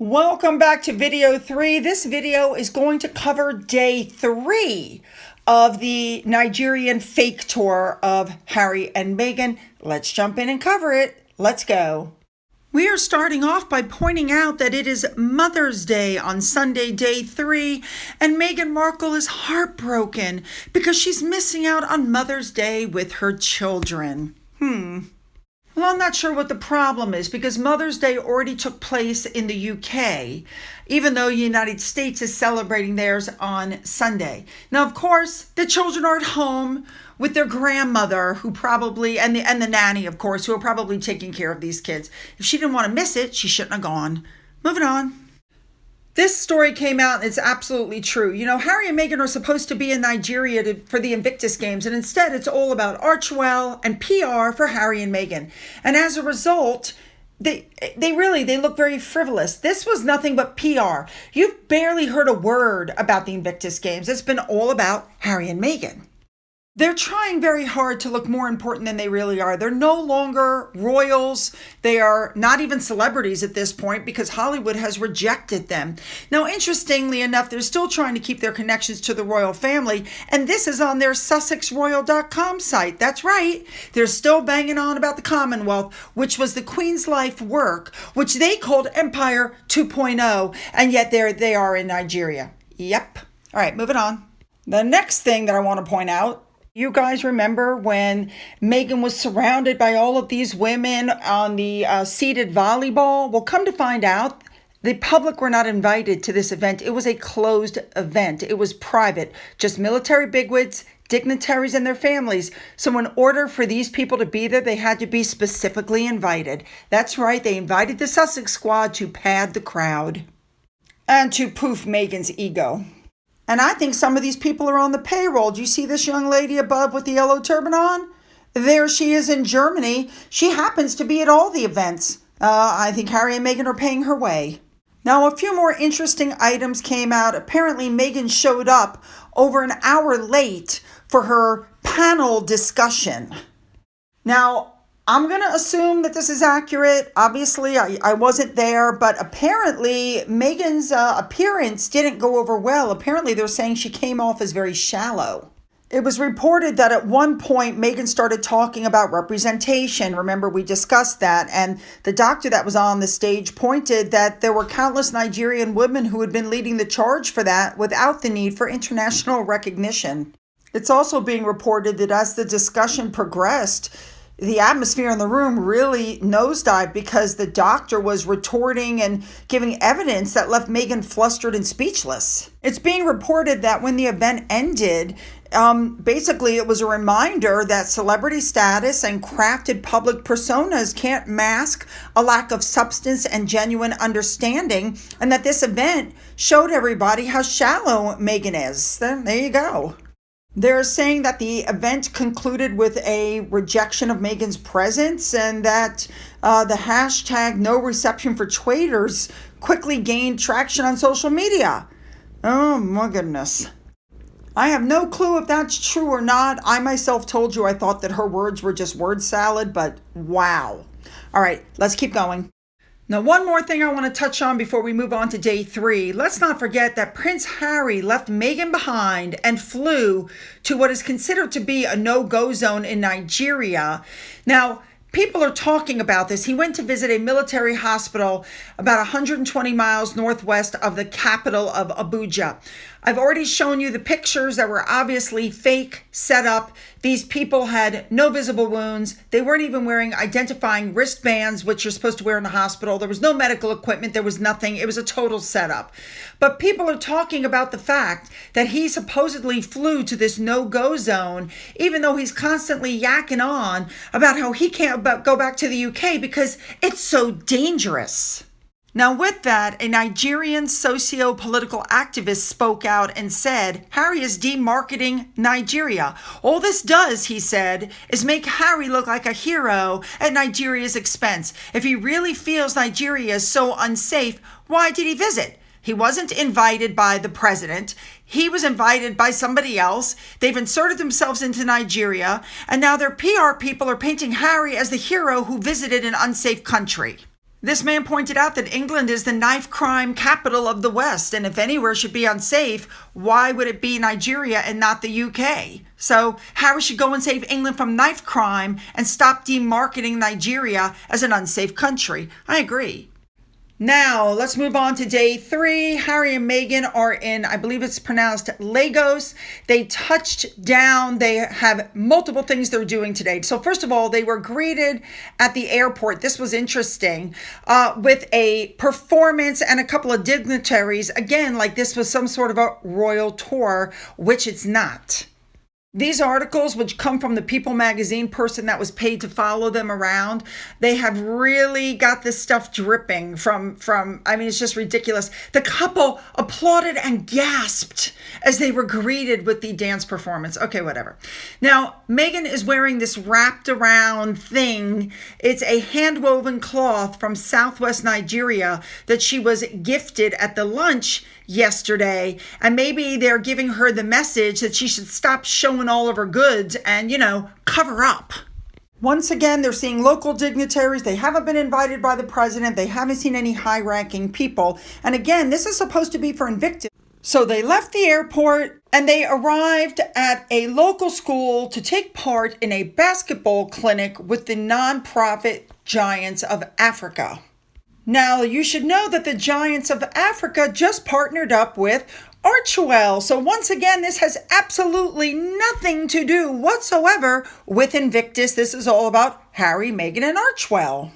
Welcome back to video 3. This video is going to cover day 3 of the Nigerian fake tour of Harry and Meghan. Let's jump in and cover it. Let's go. We are starting off by pointing out that it is Mother's Day on Sunday, day 3, and Meghan Markle is heartbroken because she's missing out on Mother's Day with her children. Well, I'm not sure what the problem is because Mother's Day already took place in the UK, even though the United States is celebrating theirs on Sunday. Now, of course, the children are at home with their grandmother, who probably, and the nanny, of course, who are probably taking care of these kids. If she didn't want to miss it, she shouldn't have gone. Moving on. This story came out and it's absolutely true. You know, Harry and Meghan are supposed to be in Nigeria for the Invictus Games, and instead it's all about Archewell and PR for Harry and Meghan. And as a result, they look very frivolous. This was nothing but PR. You've barely heard a word about the Invictus Games. It's been all about Harry and Meghan. They're trying very hard to look more important than they really are. They're no longer royals. They are not even celebrities at this point because Hollywood has rejected them. Now, interestingly enough, they're still trying to keep their connections to the royal family, and this is on their SussexRoyal.com site. That's right. They're still banging on about the Commonwealth, which was the Queen's life work, which they called Empire 2.0, and yet they are in Nigeria. Yep. All right, moving on. The next thing that I want to point out, you guys remember when Meghan was surrounded by all of these women on the seated volleyball? Well, come to find out, the public were not invited to this event. It was a closed event. It was private, just military bigwigs, dignitaries, and their families. So in order for these people to be there, they had to be specifically invited. That's right, they invited the Sussex squad to pad the crowd and to poof Meghan's ego. And I think some of these people are on the payroll. Do you see this young lady above with the yellow turban on? There she is in Germany. She happens to be at all the events. I think Harry and Meghan are paying her way. Now, a few more interesting items came out. Apparently, Meghan showed up over an hour late for her panel discussion. Now, I'm going to assume that this is accurate. Obviously, I wasn't there, but apparently Meghans' appearance didn't go over well. Apparently, they're saying she came off as very shallow. It was reported that at one point, Meghan started talking about representation. Remember, we discussed that. And the doctor that was on the stage pointed that there were countless Nigerian women who had been leading the charge for that without the need for international recognition. It's also being reported that as the discussion progressed, the atmosphere in the room really nosedived because the doctor was retorting and giving evidence that left Meghan flustered and speechless. It's being reported that when the event ended, basically it was a reminder that celebrity status and crafted public personas can't mask a lack of substance and genuine understanding, and that this event showed everybody how shallow Meghan is. There you go. They're saying that the event concluded with a rejection of Meghan's presence and that the hashtag no reception for traitors quickly gained traction on social media. Oh my goodness. I have no clue if that's true or not. I myself told you I thought that her words were just word salad, but wow. All right, let's keep going. Now, one more thing I want to touch on before we move on to day 3. Let's not forget that Prince Harry left Meghan behind and flew to what is considered to be a no-go zone in Nigeria. Now, people are talking about this. He went to visit a military hospital about 120 miles northwest of the capital of Abuja. I've already shown you the pictures that were obviously fake, set up. These people had no visible wounds. They weren't even wearing identifying wristbands, which you're supposed to wear in the hospital. There was no medical equipment. There was nothing. It was a total setup. But people are talking about the fact that he supposedly flew to this no-go zone, even though he's constantly yakking on about how he can't go back to the UK because it's so dangerous. Now, with that, a Nigerian socio-political activist spoke out and said, Harry is demarketing Nigeria. All this does, he said, is make Harry look like a hero at Nigeria's expense. If he really feels Nigeria is so unsafe, why did he visit? He wasn't invited by the president. He was invited by somebody else. They've inserted themselves into Nigeria, and now their PR people are painting Harry as the hero who visited an unsafe country. This man pointed out that England is the knife crime capital of the West, and if anywhere should be unsafe, why would it be Nigeria and not the UK? So Harry should go and save England from knife crime and stop demarketing Nigeria as an unsafe country. I agree. Now, let's move on to day 3. Harry and Meghan are in, I believe it's pronounced Lagos. They touched down. They have multiple things they're doing today. So first of all, they were greeted at the airport. This was interesting, with a performance and a couple of dignitaries. Again, like this was some sort of a royal tour, which it's not. These articles, which come from the People magazine person that was paid to follow them around, they have really got this stuff dripping from, I mean, it's just ridiculous. The couple applauded and gasped as they were greeted with the dance performance. Okay, whatever. Now, Meghan is wearing this wrapped around thing. It's a hand-woven cloth from Southwest Nigeria that she was gifted at the lunch yesterday, and maybe they're giving her the message that she should stop showing all of her goods and, cover up. Once again, they're seeing local dignitaries. They haven't been invited by the president. They haven't seen any high-ranking people. And again, this is supposed to be for Invictus. So they left the airport and they arrived at a local school to take part in a basketball clinic with the nonprofit Giants of Africa. Now, you should know that the Giants of Africa just partnered up with Archewell. So once again, this has absolutely nothing to do whatsoever with Invictus. This is all about Harry, Meghan, and Archewell.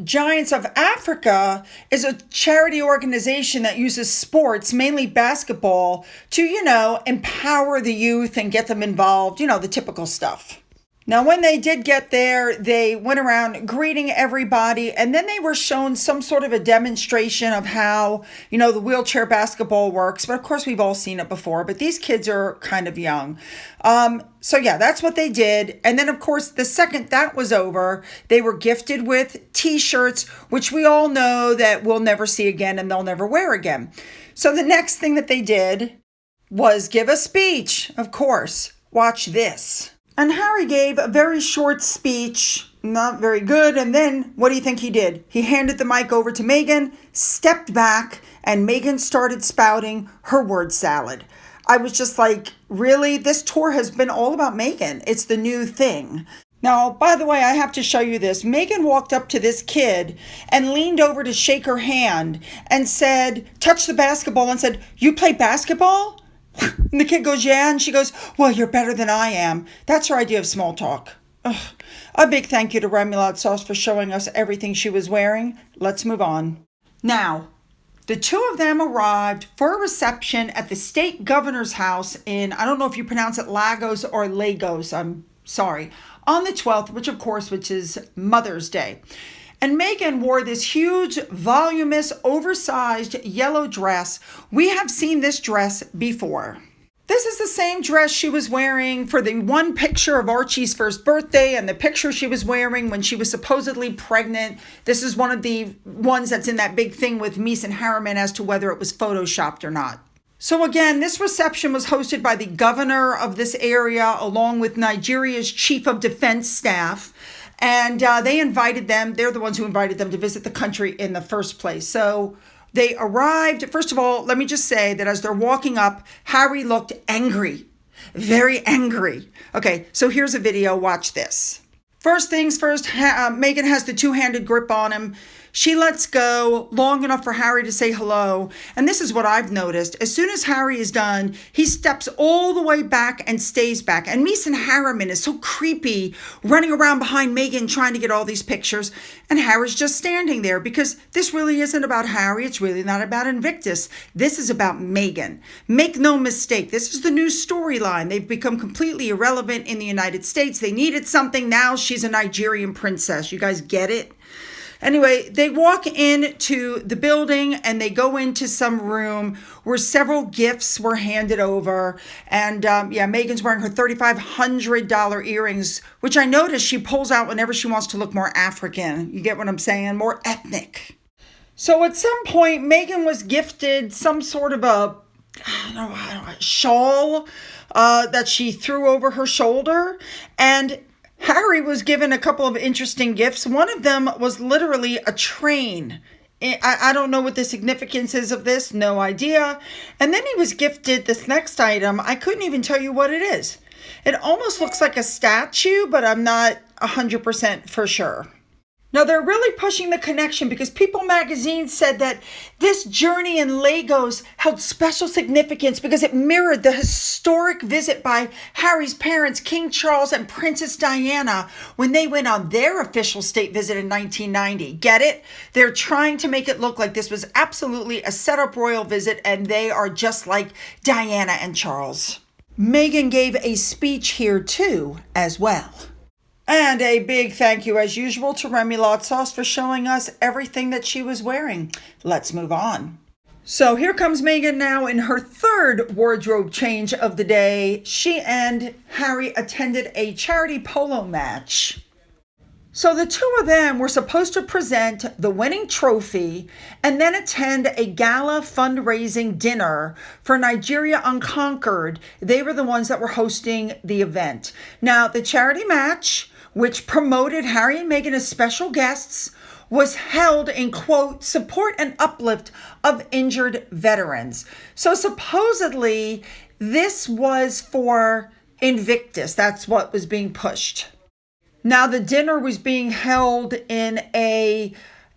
Giants of Africa is a charity organization that uses sports, mainly basketball, to, empower the youth and get them involved, the typical stuff. Now, when they did get there, they went around greeting everybody, and then they were shown some sort of a demonstration of how, the wheelchair basketball works. But of course, we've all seen it before, but these kids are kind of young. So yeah, that's what they did. And then, of course, the second that was over, they were gifted with T-shirts, which we all know that we'll never see again and they'll never wear again. So the next thing that they did was give a speech, of course. Watch this. And Harry gave a very short speech, not very good. And then what do you think he did? He handed the mic over to Meghan, stepped back, and Meghan started spouting her word salad. I was just like, really? This tour has been all about Meghan. It's the new thing. Now, by the way, I have to show you this. Meghan walked up to this kid and leaned over to shake her hand and said, touched the basketball and said, "You play basketball?" And the kid goes, "Yeah." And she goes, "Well, you're better than I am." That's her idea of small talk. Ugh. A big thank you to Remoulade Sauce for showing us everything she was wearing. Let's move on. Now, the two of them arrived for a reception at the state governor's house in, I don't know if you pronounce it Lagos or Lagos, I'm sorry, on the 12th, which is Mother's Day. And Meghan wore this huge, voluminous, oversized yellow dress. We have seen this dress before. This is the same dress she was wearing for the one picture of Archie's first birthday and the picture she was wearing when she was supposedly pregnant. This is one of the ones that's in that big thing with Mies and Harriman as to whether it was photoshopped or not. So again, this reception was hosted by the governor of this area along with Nigeria's chief of defense staff. And they invited them. They're the ones who invited them to visit the country in the first place. So they arrived. First of all, let me just say that as they're walking up, Harry looked angry, very angry. Okay, so here's a video. Watch this. First things first, Meghan has the two-handed grip on him. She lets go long enough for Harry to say hello. And this is what I've noticed. As soon as Harry is done, he steps all the way back and stays back. And Mies and Harriman is so creepy, running around behind Meghan trying to get all these pictures. And Harry's just standing there because this really isn't about Harry. It's really not about Invictus. This is about Meghan. Make no mistake. This is the new storyline. They've become completely irrelevant in the United States. They needed something. Now she's a Nigerian princess. You guys get it? Anyway, they walk into the building and they go into some room where several gifts were handed over. And Meghan's wearing her $3,500 earrings, which I notice she pulls out whenever she wants to look more African. You get what I'm saying? More ethnic. So at some point, Meghan was gifted some sort of a shawl that she threw over her shoulder. And Harry was given a couple of interesting gifts. One of them was literally a train. I don't know what the significance is of this, no idea. And then he was gifted this next item. I couldn't even tell you what it is. It almost looks like a statue, but I'm not 100% for sure. Now, they're really pushing the connection because People magazine said that this journey in Lagos held special significance because it mirrored the historic visit by Harry's parents, King Charles and Princess Diana, when they went on their official state visit in 1990. Get it? They're trying to make it look like this was absolutely a set-up royal visit and they are just like Diana and Charles. Meghan gave a speech here too, as well. And a big thank you, as usual, to Remoulade Sauce for showing us everything that she was wearing. Let's move on. So here comes Meghan now in her third wardrobe change of the day. She and Harry attended a charity polo match. So the two of them were supposed to present the winning trophy and then attend a gala fundraising dinner for Nigeria Unconquered. They were the ones that were hosting the event. Now, the charity match, which promoted Harry and Meghan as special guests, was held in, quote, support and uplift of injured veterans. So supposedly, this was for Invictus. That's what was being pushed. Now, the dinner was being held in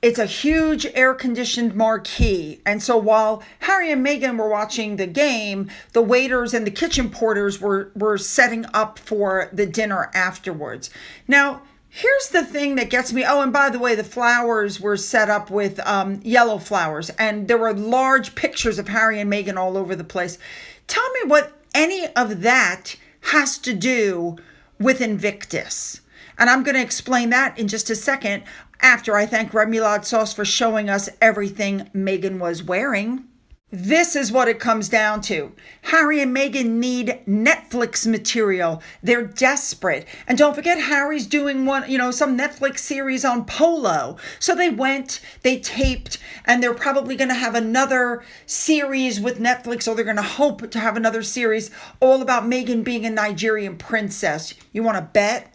it's a huge air-conditioned marquee. And so while Harry and Meghan were watching the game, the waiters and the kitchen porters were setting up for the dinner afterwards. Now, here's the thing that gets me. Oh, and by the way, the flowers were set up with yellow flowers. And there were large pictures of Harry and Meghan all over the place. Tell me what any of that has to do with Invictus. And I'm going to explain that in just a second after I thank Remoulade Sauce for showing us everything Meghan was wearing. This is what it comes down to. Harry and Meghan need Netflix material. They're desperate. And don't forget, Harry's doing some Netflix series on Polo. So they went, they taped, and they're probably going to have another series with Netflix, or they're going to hope to have another series all about Meghan being a Nigerian princess. You want to bet?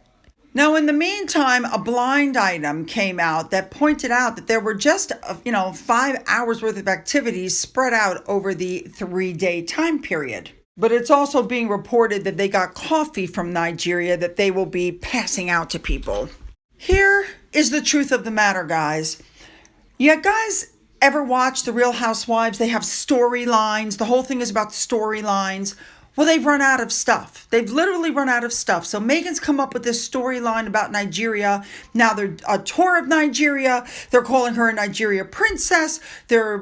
Now, in the meantime, a blind item came out that pointed out that there were just, 5 hours worth of activities spread out over the 3-day time period. But it's also being reported that they got coffee from Nigeria that they will be passing out to people. Here is the truth of the matter, guys. You guys ever watch The Real Housewives? They have storylines. The whole thing is about storylines. Well, they've run out of stuff. They've literally run out of stuff. So Meghan's come up with this storyline about Nigeria. Now they're a tour of Nigeria. They're calling her a Nigeria princess. They're,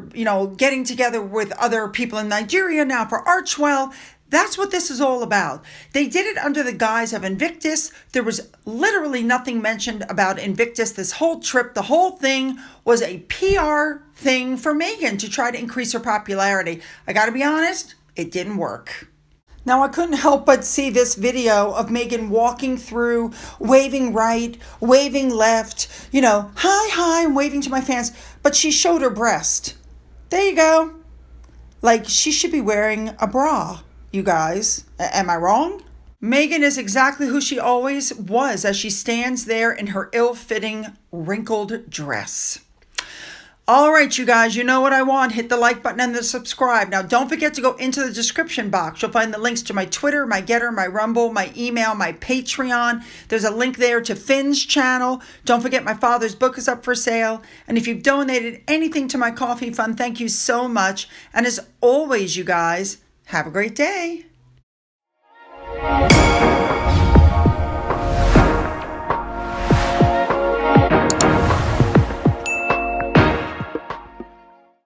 getting together with other people in Nigeria now for Archwell. That's what this is all about. They did it under the guise of Invictus. There was literally nothing mentioned about Invictus this whole trip. The whole thing was a PR thing for Meghan to try to increase her popularity. I got to be honest, it didn't work. Now, I couldn't help but see this video of Meghan walking through, waving right, waving left, hi, I'm waving to my fans, but she showed her breast. There you go. Like, she should be wearing a bra, you guys. Am I wrong? Meghan is exactly who she always was as she stands there in her ill-fitting, wrinkled dress. All right, you guys, you know what I want. Hit the like button and the subscribe. Now, don't forget to go into the description box. You'll find the links to my Twitter, my Gettr, my Rumble, my email, my Patreon. There's a link there to Finn's channel. Don't forget my father's book is up for sale. And if you've donated anything to my coffee fund, thank you so much. And as always, you guys, have a great day.